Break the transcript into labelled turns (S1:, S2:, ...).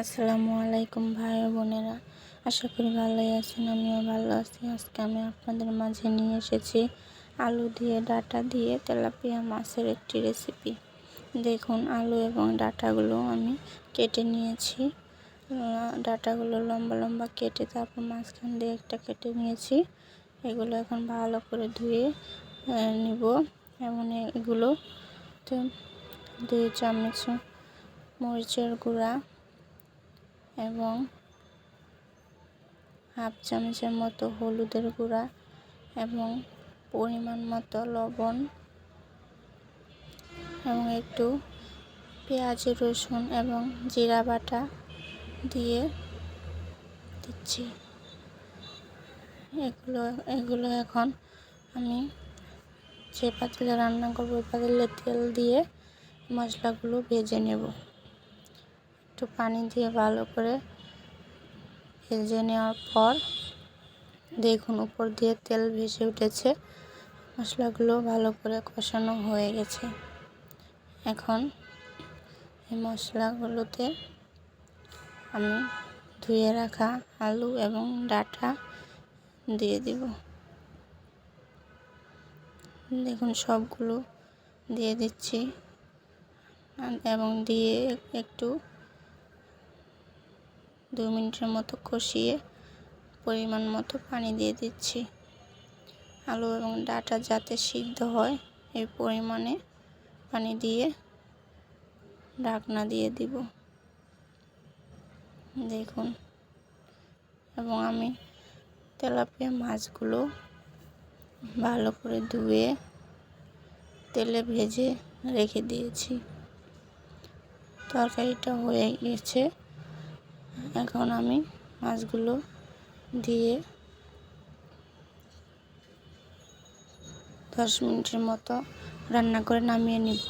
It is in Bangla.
S1: আসসালামু আলাইকুম ভাই ও বোনেরা, আশা করি ভালোই আছেন। আমিও ভালো আছি। আজকে আমি আপনাদের মাঝে নিয়ে এসেছি আলু দিয়ে ডাঁটা দিয়ে তেলাপিয়া মাছের একটি রেসিপি। দেখুন, আলু এবং ডাঁটাগুলো আমি কেটে নিয়েছি। ডাঁটাগুলো লম্বা লম্বা কেটে তারপর মাঝখান দিয়ে একটা কেটে নিয়েছি। এগুলো এখন ভালো করে ধুয়ে নিব এবং এগুলোতে 2 চামচ মরিচের গুঁড়া এবং হাফ চামচের মতো হলুদের গুঁড়া এবং পরিমাণ মতো লবণ এবং একটু পেঁয়াজ, রসুন এবং জিরা বাটা দিয়ে দিচ্ছি। এগুলো এখন আমি যে পাতিলে রান্না করবো ওই পাতিলে তেল দিয়ে মশলাগুলো ভেজে নেব। একটু পানি দিয়ে ভালো করে ভেজে নেওয়ার পর দেখুন, উপর দিয়ে তেল ভেসে উঠেছে। মশলাগুলো ভালো করে কষানো হয়ে গেছে। এখন এই মশলাগুলোতে আমি ধুয়ে রাখা আলু এবং ডাঁটা দিয়ে দিব। দেখুন, সবগুলো দিয়ে দিচ্ছি এবং দিয়ে একটু 2 মিনিটের মতো কষিয়ে পরিমাণ মতো পানি দিয়ে দিচ্ছি। আলু এবং ডাঁটা যাতে সিদ্ধ হয় এই পরিমাণে পানি দিয়ে ঢাকনা দিয়ে দিব। দেখুন, এবং আমি তেলাপিয়া মাছগুলো ভালো করে ধুয়ে তেলে ভেজে রেখে দিয়েছি। তরকারিটা হয়ে গেছে। এখন আমি মাছগুলো দিয়ে 10 মিনিটের মতো রান্না করে নামিয়ে নিব।